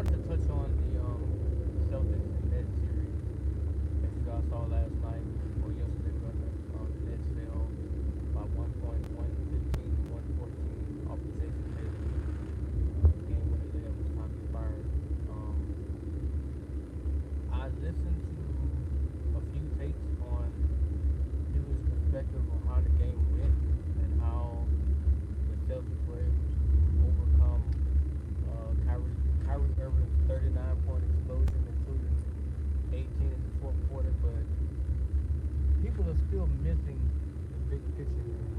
wanted to touch on the Celtics and Nets series. As you guys saw last night or yesterday, rather, the Nets fell by 1.115, 114 off the Jason Tatum game winner there was time expired. I listened to a few takes on people's perspective on how the game went and how the Celtics were able to overcome Kyrie Irving's 39-point explosion, including 18 in the fourth quarter, but people are still missing the big picture here.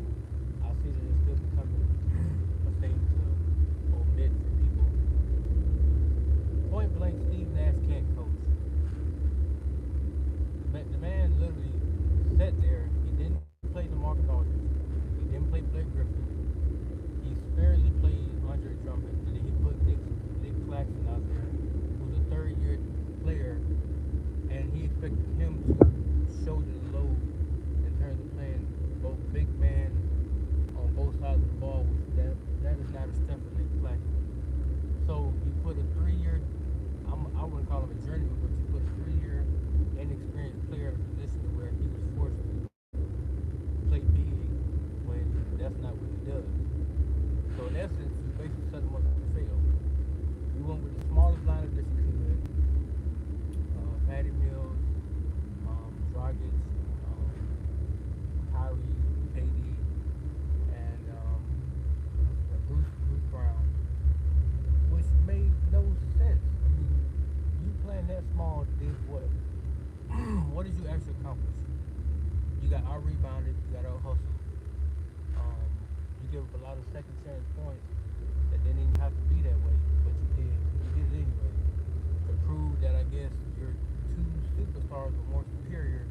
I see that it's still becoming a thing to omit for people. Point blank, Steve Nash can't coach. The man literally sat there. He didn't play DeMarcus Aldridge. He didn't play Blake Griffin. He sparingly played Andre Drummond, and then he put Nick Claxton out there, who's a third-year player, and he expected him to shoulder the load in terms of playing both big man on both sides of the ball, which that is not a strength of Nick Claxton. So you put a 3-year, I wouldn't call him a journeyman, but you put a 3-year inexperienced player in a position where he was forced to play big when that's not what he does. So in essence, you basically set him up to fail. You went with the smallest lineup that you could. Patty Mills, Dragic, Kyrie, KD, and Bruce Brown, which made no sense. I mean, you playing that small did what? What did you actually accomplish? You got out rebounded, you got out hustled. You gave up a lot of second chance points that didn't even have to be that way, but you did. You did it anyway. To prove that I guess your two superstars were more superior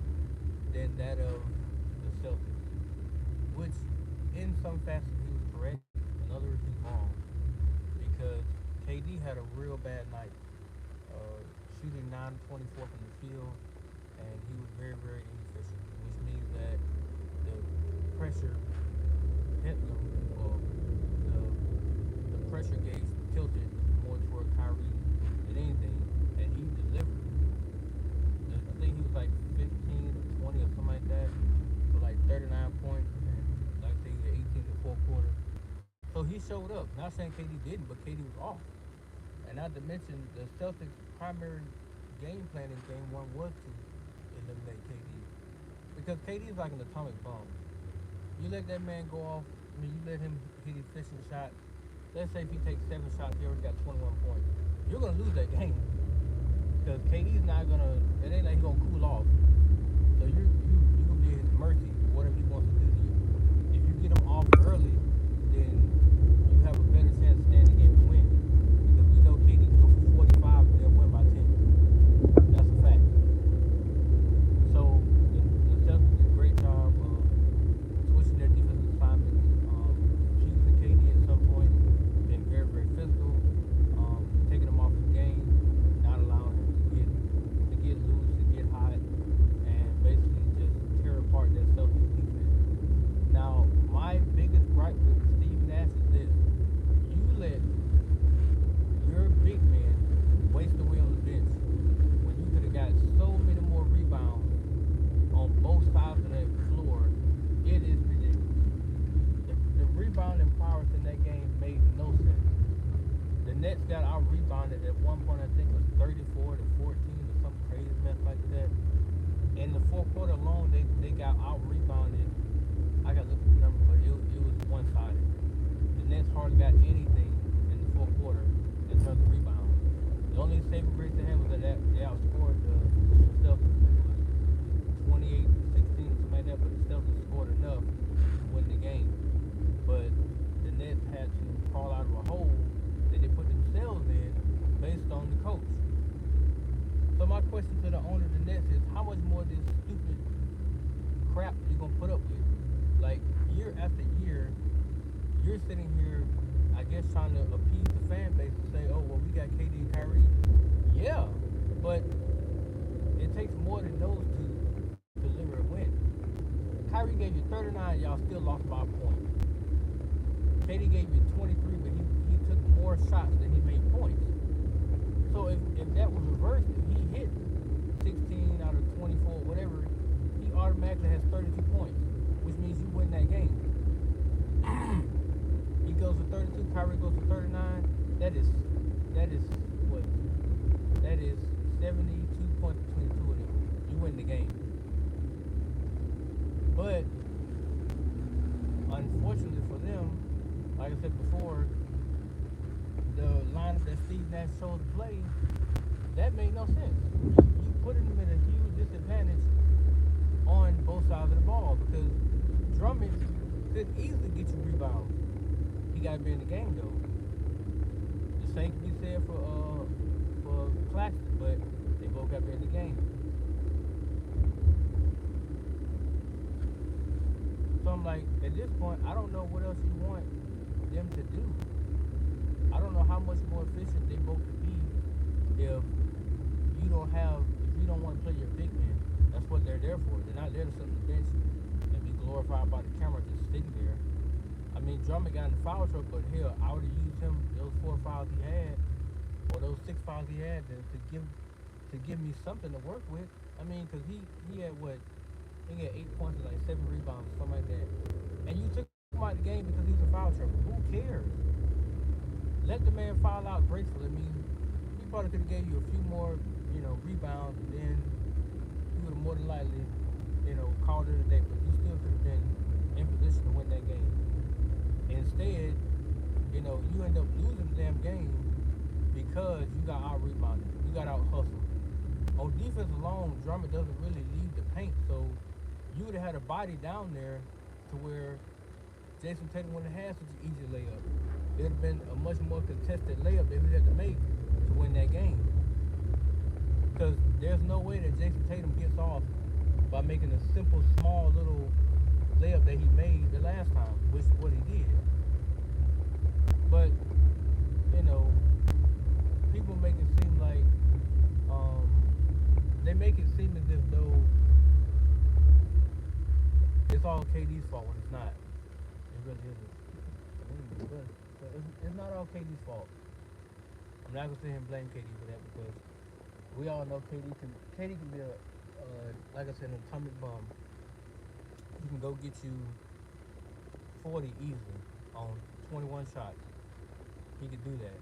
than that of the Celtics. Which in some facets he was correct, in others he's wrong. Because KD had a real bad night. Shooting 9-24 from the field, and he was very, very inefficient, which means that the pressure hit them, or the pressure gauge tilted more toward Kyrie than anything, and he delivered. I think he was like 15 or 20 or something like that, for like 39 points, and like I say, 18 in the fourth quarter. So he showed up. Not saying KD didn't, but KD was off. And not to mention, the Celtics' primary game plan in game one was to eliminate KD. Because KD is like an atomic bomb. You let that man go off, I mean, you let him hit efficient shots. Let's say if he takes 7 shots, he already got 21 points. You're going to lose that game. Because KD's not going to, it ain't like he's going to cool off. So you're going to be at his mercy, whatever he wants to do to you. If you get him off early, then you have a better chance of staying in the game and win. Because we know KD can go for 45 and they'll win by 10. That's a fact. So the Celtics did a great job of switching their defensive assignments, choosing KD at some point, being very, very physical, taking him off the game, not allowing him to get loose, to get hot, and basically just tear apart that Celtics defense. Now, my biggest gripe with Steve Nash is this: you let your big man waste away on the bench when you could have got so many more rebounds on both sides of that floor. It is ridiculous. The rebounding prowess in that game made no sense. The Nets got out rebounded at one point. I think it was 34-14 or some crazy mess like that. In the fourth quarter alone, they got out rebounded. I got to look at the number, but it was one-sided. The Nets hardly got anything in the fourth quarter in terms of rebounds. The only saving grace they had was that they outscored the Celtics. It was 28-16 or something like that, but the Celtics scored enough to win the game. But the Nets had to crawl out of a hole that they put themselves in based on the coach. So my question to the owner of the Nets is, how much more of this stupid crap you gonna put up with? Like, year after year, you're sitting here, I guess, trying to appease the fan base and say, oh, well, we got KD and Kyrie. Yeah, but it takes more than those two to deliver a win. Kyrie gave you 39, y'all still lost by a point. KD gave you 23, but he took more shots than he made points. So if that was reversed, if he hit 16 out of 24, whatever, he automatically has 32 points, which means you win that game. He goes for 32, Kyrie goes for 39. That is what? That is 72 points between the two of them. You win the game. But unfortunately for them, like I said before, the lineup that Steve Nash chose to play, that made no sense. You putting them at a huge disadvantage on both sides of the ball because Drummond could easily get you rebounds. He got to be in the game though. The same can be said for Claxton, but they both got to be in the game. So I'm like, at this point, I don't know what else you want them to do. I don't know how much more efficient they both could be if if you don't want to play your big man. That's what they're there for. They're not there to sit on the bench and be glorified by the camera just sitting there. I mean, Drummond got in the foul trouble, but hell, I would have used him those 4 fouls he had, or those 6 fouls he had to give me something to work with. I mean, because he had what? He had 8 points and like 7 rebounds, something like that. And you took him out of the game because he was in foul trouble. Who cares? Let the man foul out gracefully. I mean, he probably could have gave you a few more, rebounds, and then you would have more than likely, called it a day. But you still could have been in position to win that game. Instead, you end up losing the damn game because you got out rebounded. You got out hustled. On defense alone, Drummond doesn't really leave the paint, so you would have had a body down there to where Jason Tatum wouldn't have had such an easy layup. It would have been a much more contested layup that we had to make to win that game. Because there's no way that Jason Tatum gets off by making a simple, small, little layup that he made the last time, which is what he did. But, people make it seem like, they make it seem as if though it's all KD's fault when it's not. It really isn't. It's not all KD's fault. I'm not gonna sit here and blame KD for that because we all know KD can be a like I said, an atomic bomb. He can go get you 40 easily on 21 shots. He could do that.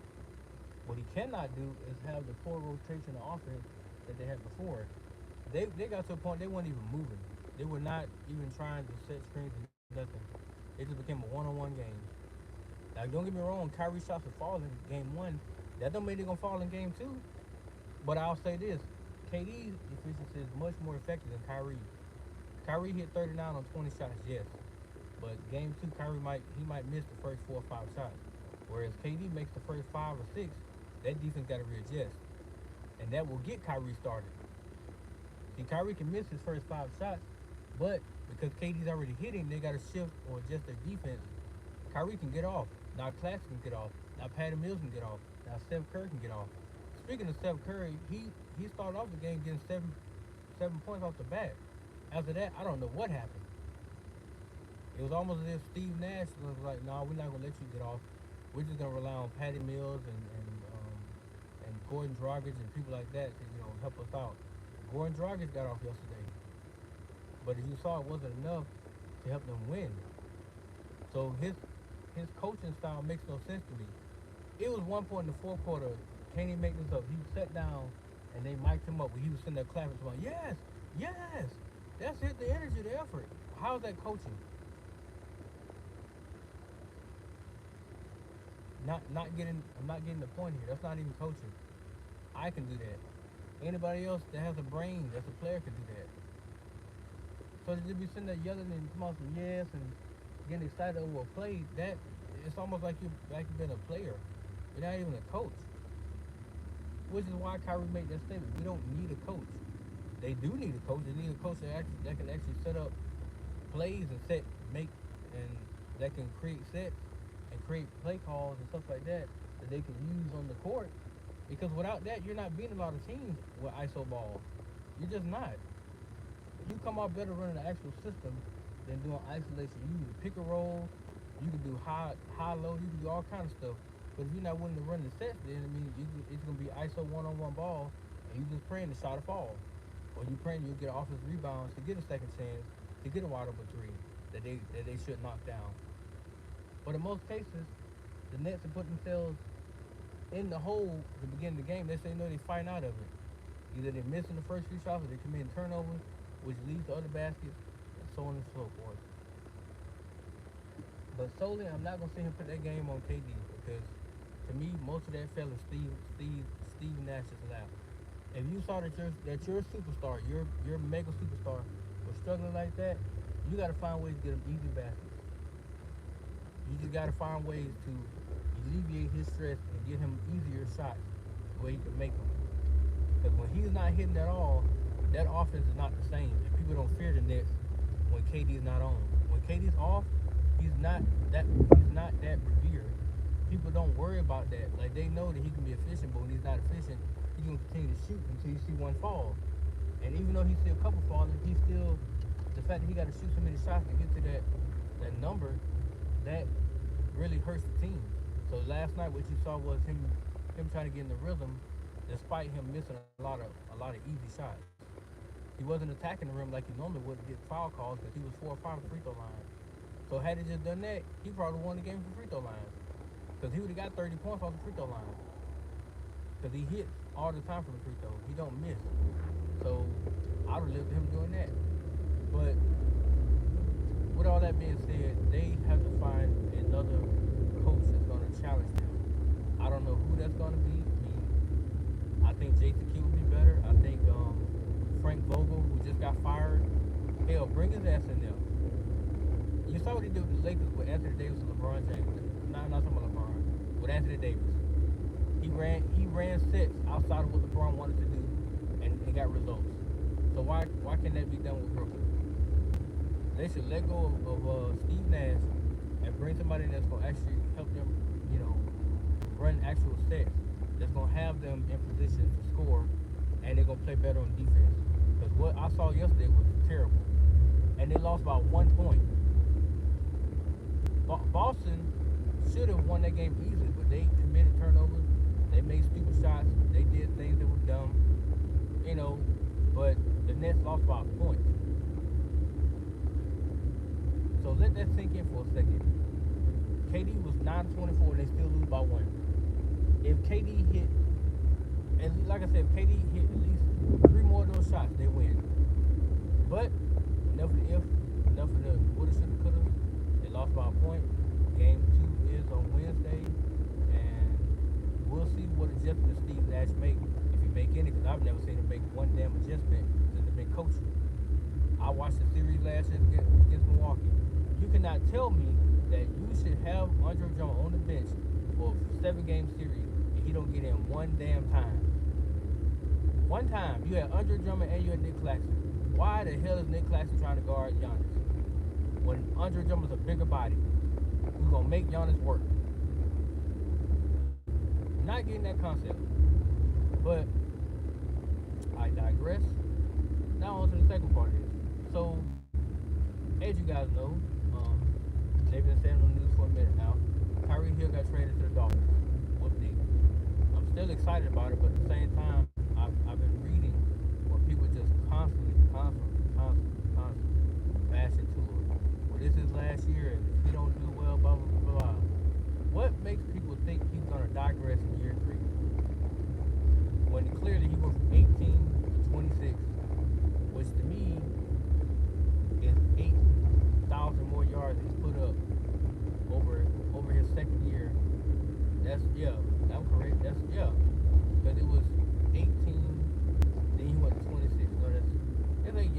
What he cannot do is have the poor rotation of offense that they had before. They got to a point they weren't even moving. They were not even trying to set screens and nothing. It just became a one-on-one game. Now, don't get me wrong, Kyrie's shots are falling in game 1. That don't mean they're going to fall in game 2. But I'll say this. KD's efficiency is much more effective than Kyrie. Kyrie hit 39 on 20 shots, yes. But game 2, Kyrie might miss the first 4 or 5 shots. Whereas KD makes the first 5 or 6, that defense got to readjust. And that will get Kyrie started. See, Kyrie can miss his first 5 shots, but because KD's already hitting, they got to shift or adjust their defense. Kyrie can get off. Now Claxton can get off. Now Patty Mills can get off. Now Steph Curry can get off. Speaking of Steph Curry, he started off the game getting 7 points off the bat. After that, I don't know what happened. It was almost as if Steve Nash was like, "No, we're not gonna let you get off. We're just gonna rely on Patty Mills and Gordon Dragic and people like that to help us out." Gordon Dragic got off yesterday, but as you saw, it wasn't enough to help them win. So his coaching style makes no sense to me. It was one point in the fourth quarter, can't even make this up. He sat down and they mic'd him up. He was sitting there clapping, like, yes, that's it, the energy, the effort. How's that coaching? I'm not getting the point here. That's not even coaching. I can do that. Anybody else that has a brain, that's a player, can do that. So to just be sitting there yelling and come on some yes and getting excited over a play, that it's almost like you've been a player. You're not even a coach. Which is why Kyrie made that statement. We don't need a coach. They do need a coach. They need a coach that can actually set up plays and that can create sets and create play calls and stuff like that they can use on the court. Because without that, you're not beating a lot of teams with ISO ball. You're just not. You come out better running the actual system than doing isolation. You can do pick and roll. You can do high low. You can do all kinds of stuff But if you're not willing to run the sets, then I mean it's gonna be ISO one-on-one ball, and you just praying the shot to fall, or you praying you'll get an offensive rebounds to get a second chance to get a wide open three that they should knock down. But in most cases, the Nets have put themselves in the hole at the beginning of the game. They say no, they fight out of it. Either they're missing the first few shots or they commit turnovers, which leads to other baskets, and so on and so forth. But solely, I'm not gonna sit here and put that game on KD because to me, most of that fell in Steve Nash's lap. If you saw that your superstar, your mega superstar, was struggling like that, you got to find ways to get him easy baskets. You just got to find ways to alleviate his stress and get him easier shots where he can make them. Because when he's not hitting at all, that offense is not the same. And people don't fear the Nets when KD's not on. When KD's off, he's not that revered. People don't worry about that. Like they know that he can be efficient, but when he's not efficient, he's gonna continue to shoot until you see one fall. And even though he see a couple falling, he still the fact that he got to shoot so many shots to get to that number, that really hurts the team. So last night, what you saw was him trying to get in the rhythm, despite him missing a lot of easy shots. He wasn't attacking the rim like he normally would to get foul calls because he was 4 or 5 free throw line. So had he just done that, he probably won the game from free throw lines. Because he would have got 30 points off the free throw line. Because he hits all the time from the free throw. He don't miss. So I would have lived with him doing that. But with all that being said, they have to find another coach that's going to challenge them. I don't know who that's going to be. I think Jason Key would be better. I think Frank Vogel, who just got fired, hell, bring his ass in there. You saw what he did with the Lakers with Anthony Davis and LeBron James. Not talking about LeBron. With Anthony Davis. He ran sets outside of what LeBron wanted to do and got results. So why can't that be done with Brooklyn? They should let go of Steve Nash and bring somebody that's going to actually help them, run actual sets. That's going to have them in position to score, and they're going to play better on defense. Because what I saw yesterday was terrible. And they lost by 1 point. Boston should have won that game easily, but they committed turnovers. They made stupid shots. They did things that were dumb. But the Nets lost by a point. So let that sink in for a second. KD was 9-24 and they still lose by 1. If KD hit, and like I said, if KD hit at least 3 more of those shots, they win. But enough of the if, enough of the woulda, shoulda, coulda. They lost by a point. Game 2 is on Wednesday, and we'll see what adjustments Steve Nash make, if he make any, because I've never seen him make one damn adjustment since they've been coaching. I watched the series last year against Milwaukee. You cannot tell me that you should have Andre Drummond on the bench for a 7-game series and he don't get in one damn time. One time, you had Andre Drummond and you had Nick Claxton. Why the hell is Nick Claxton trying to guard Giannis? When Andre Drummond's a bigger body, who's going to make Giannis work. Not getting that concept. But I digress. Now on to the second part of this. So, as you guys know, they've been saying on the news for a minute now, Kyrie Hill got traded to the Dolphins. Whoopsie. I'm still excited about it, but at the same time, I've been reading where people just constantly bash into it. Well, this is last year, and if he don't do well, blah, blah, blah, blah. What makes people think he's going to digress in year 3? When clearly he went from 18 to 26, which to me is 8,000 more yards he's put up over his second year. I'm correct. Because it was 18, then he went to 26. So that's 8. He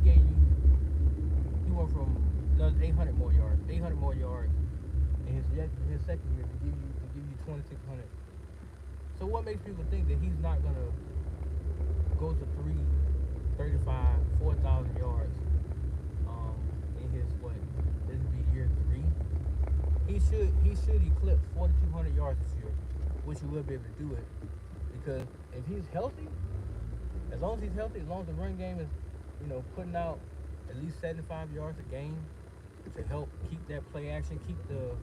gave you. He went from 800 more yards. 800 more yards in his second year to give you 2,600. So what makes people think that he's not gonna go to 335, 4,000 yards in his this would be year 3? He should eclipse 4,200 yards this year, which he will be able to do it because if he's healthy, as long as he's healthy, as long as the run game is putting out at least 75 yards a game to help keep that play action, keep the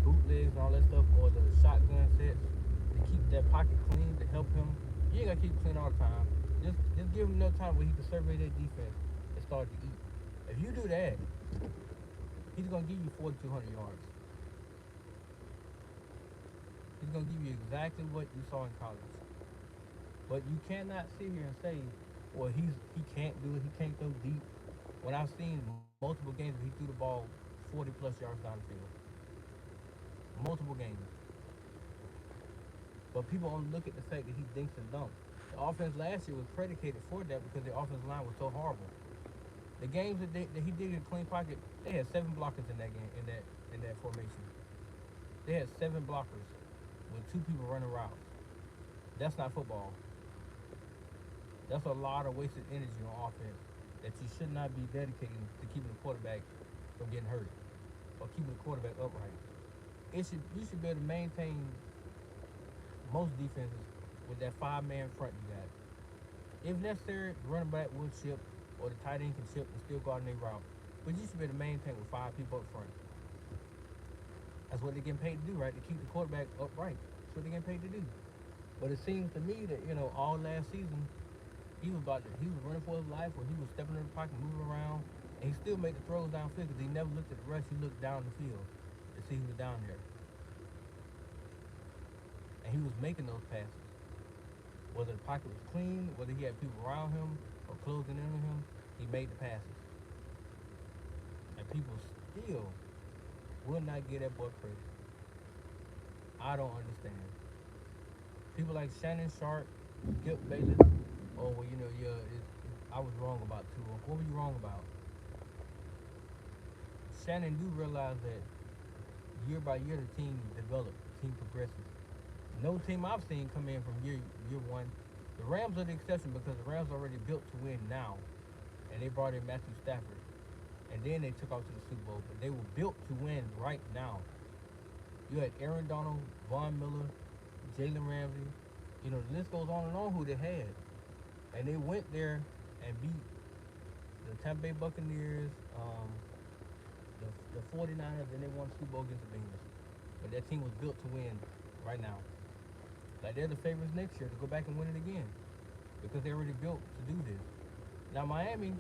bootlegs and all that stuff, or the shotgun sets to keep that pocket clean to help him. You ain't gotta keep it clean all the time. Just give him enough time where he can survey that defense and start to eat. If you do that, he's gonna give you 4,200 yards. He's gonna give you exactly what you saw in college. But you cannot sit here and say, well, he can't do it. He can't go deep. When I've seen multiple games where he threw the ball 40 plus yards down the field, multiple games. But people only look at the fact that he dinks and dunks. The offense last year was predicated for that because the offensive line was so horrible. The games that he did in clean pocket, they had 7 blockers in that game in that formation. They had 7 blockers with 2 people running routes. That's not football. That's a lot of wasted energy on offense that you should not be dedicating to keeping the quarterback from getting hurt or keeping the quarterback upright. You should be able to maintain most defenses with that 5-man front you got. If necessary, the running back will chip or the tight end can chip and still go out in their route. But you should be able to maintain with 5 people up front. That's what they're getting paid to do, right? To keep the quarterback upright. That's what they're getting paid to do. But it seems to me that, all last season, he was running for his life, or he was stepping in the pocket, moving around, and he still made the throws downfield because he never looked at the rush. He looked down the field to see who was down there, and he was making those passes. Whether the pocket was clean, whether he had people around him or closing in on him, he made the passes. And people still will not give that boy credit. I don't understand. People like Shannon Sharp, Skip Bayless, oh, well, I was wrong about two. What were you wrong about? Shannon do realize that year by year the team develops, the team progresses. No team I've seen come in from year one. The Rams are the exception because the Rams are already built to win now, and they brought in Matthew Stafford, and then they took off to the Super Bowl. But they were built to win right now. You had Aaron Donald, Von Miller, Jalen Ramsey. The list goes on and on who they had. And they went there and beat the Tampa Bay Buccaneers, the 49ers, and they won the Super Bowl against the Bengals. But that team was built to win right now. Like, they're the favorites next year to go back and win it again because they're already built to do this. Now, Miami,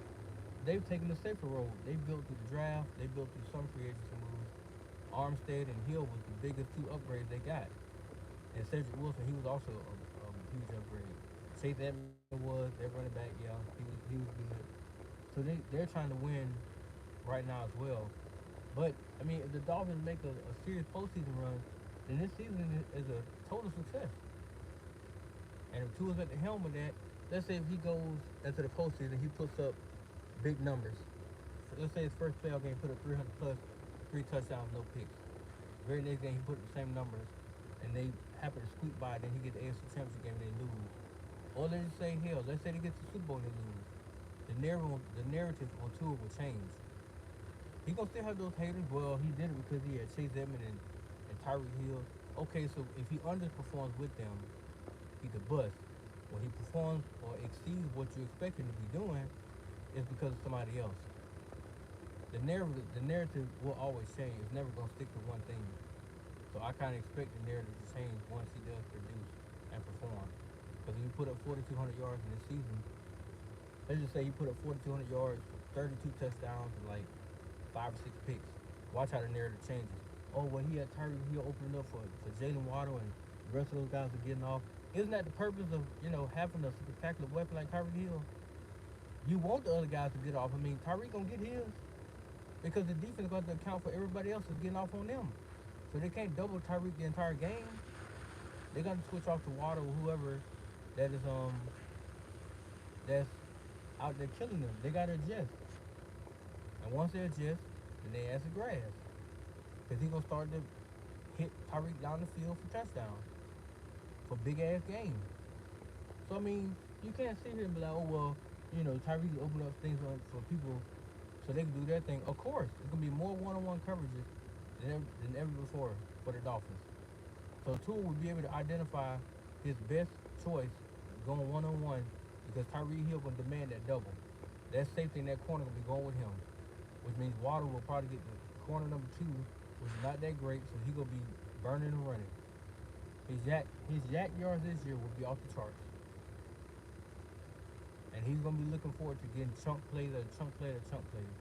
they've taken the safer road. They built through the draft. They built through some free agency moves. Armstead and Hill was the biggest 2 upgrades they got. And Cedric Wilson, he was also a huge upgrade. Chase Edmonds they're running back, yeah, he was good. So they're trying to win right now as well. But, if the Dolphins make a serious postseason run, then this season is a total success. And if Tua's at the helm of that, let's say if he goes into the postseason, he puts up big numbers. So let's say his first playoff game put up 300 plus, 3 touchdowns, no picks. Very next game he put up the same numbers, and they happen to squeak by. Then he get the AFC Championship game and they lose. Or let's just say, hell, let's say they get to the Super Bowl and they lose. The narrative on Tua will change. He gonna still have those haters. Well, he did it because he had Chase Edmonds and Tyreek Hill. Okay, so if he underperforms with them, he's a bust. When he performs or exceeds what you expect him to be doing, it's because of somebody else. The narrative will always change. It's never gonna stick to one thing. So I kind of expect the narrative to change once he does produce and perform. Because if you put up 4,200 yards in this season, let's just say you put up 4,200 yards, 32 touchdowns, and like 5 or 6 picks. Watch how the narrative changes. Oh, well, he had Tyreek Hill opening up for Jalen Waddle, and the rest of those guys are getting off. Isn't that the purpose of, having a spectacular weapon like Tyreek Hill? You want the other guys to get off. Tyreek gonna get his because the defense got to account for everybody else that's getting off on them. So they can't double Tyreek the entire game. They got to switch off to Waddle or whoever that is that's out there killing them. They got to adjust. And once they adjust, then they ask the grass. Because he's going to start to hit Tyreek down the field for touchdowns. For big-ass games. So, you can't sit here and be like, oh, well, Tyreek open up things for people so they can do their thing. Of course, it's going to be more one-on-one coverages than ever before for the Dolphins. So Tua will be able to identify his best choice going one-on-one because Tyreek Hill will demand that double. That safety in that corner will be going with him, which means Waddle will probably get the corner number 2 which is not that great. So he gonna be burning and running. His yak yards this year will be off the charts, and he's gonna be looking forward to getting chunk plays or chunk play or chunk plays.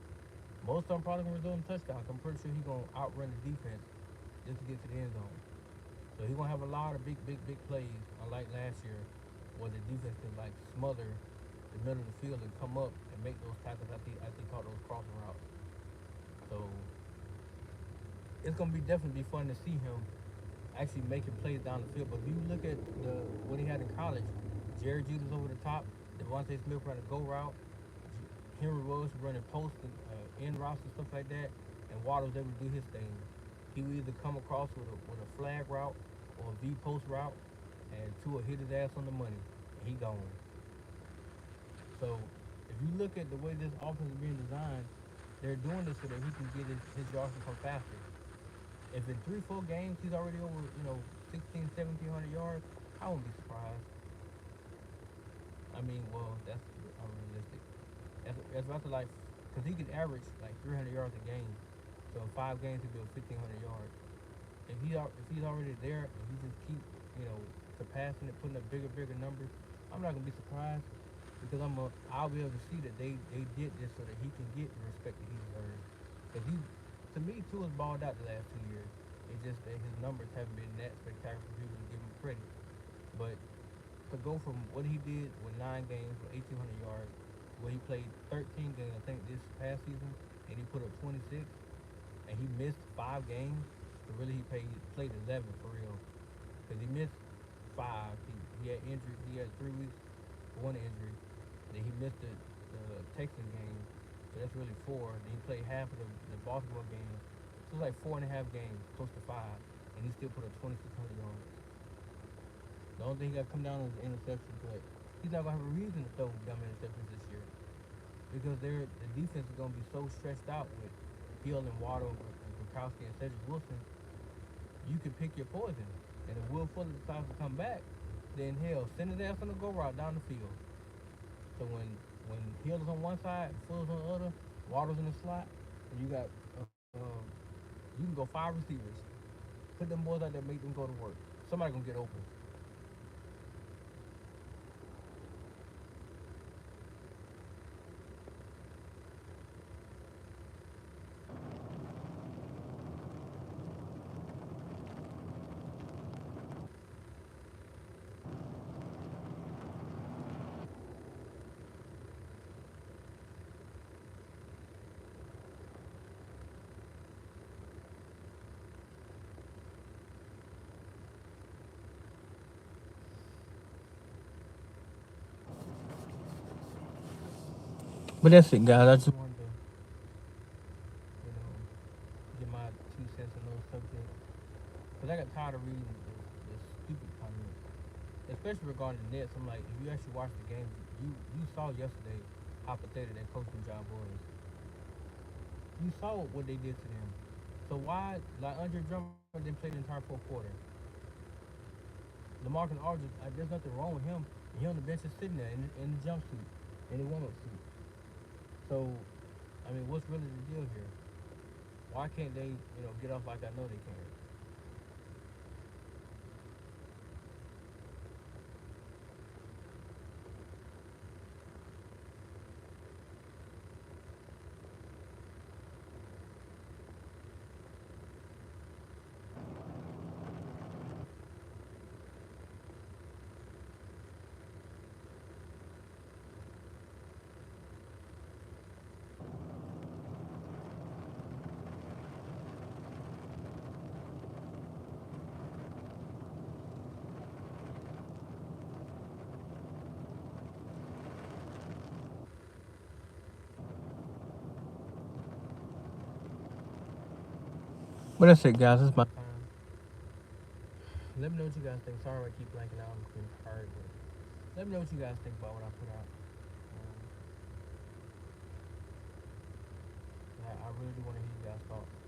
Most of them probably gonna result in touchdowns. I'm pretty sure he's gonna outrun the defense just to get to the end zone. So he's gonna have a lot of big plays, unlike last year, where the defense could like smother the middle of the field and come up and make those tackles. I think call those crossing routes. So it's gonna be definitely be fun to see him actually making plays down the field. But if you look at what he had in college, Jerry Judy's over the top, Devontae Smith running a go route, Henry Ruggs running post and end routes and stuff like that, and Waddle's able to do his thing. He would either come across with a flag route or a V post route, and Tua hit his ass on the money, and he gone. So if you look at the way this offense is being designed, they're doing this so that he can get his yards to come faster. If in 3-4 games he's already over, 16, 1700 yards, I wouldn't be surprised. I mean, well, that's unrealistic. That's about to like, because he can average like 300 yards a game. So in 5 games he'll be at 1500 yards. If he's already there and he just keep, surpassing it, putting up bigger numbers, I'm not gonna be surprised because I'll be able to see that they did this so that he can get the respect that he deserves. Because to me, Tua's balled out the last 2 years. It's just that his numbers haven't been that spectacular for people to give him credit. But to go from what he did with 9 games with 1800 yards, where he played 13 games, I think this past season, and he put up 26, and he missed 5 games. So really, he played 11 for real, because he missed 5. He had injury. He had 3 weeks for one injury. Then he missed the Texas game, so that's really 4. Then he played half of the Baltimore game, so it's like 4.5 games, close to 5, and he still put up 2600 yards. The only thing he got to come down is interceptions, but he's not gonna have a reason to throw dumb interceptions this year because the defense is gonna be so stretched out with Hill and Waddle and Gronkowski and Cedric Wilson. You can pick your poison, and if Will Fuller decides to come back, then hell, send his ass on the go route down the field. So when Hill is on one side, Fuller's on the other, Waddle's in the slot, and you got you can go 5 receivers. Put them boys out there, make them go to work. Somebody gonna get open. But that's it, guys. I just wanted to, get my 2 cents on those subjects. Because I got tired of reading the stupid comments, especially regarding the Nets. I'm like, if you actually watch the game, you saw yesterday how pathetic that coaching job was. You saw what they did to them. So why, like Andre Drummond didn't play the entire 4th quarter. LaMarcus Aldridge, there's nothing wrong with him. He on the bench is sitting there in the jumpsuit, in the warm-up suit. So, I mean, what's really the deal here? Why can't they, get off like I know they can? But that's it, guys. It's my time. Let me know what you guys think. Sorry I keep blanking out. I'm getting tired. But let me know what you guys think about what I put out. I really do want to hear you guys' thoughts.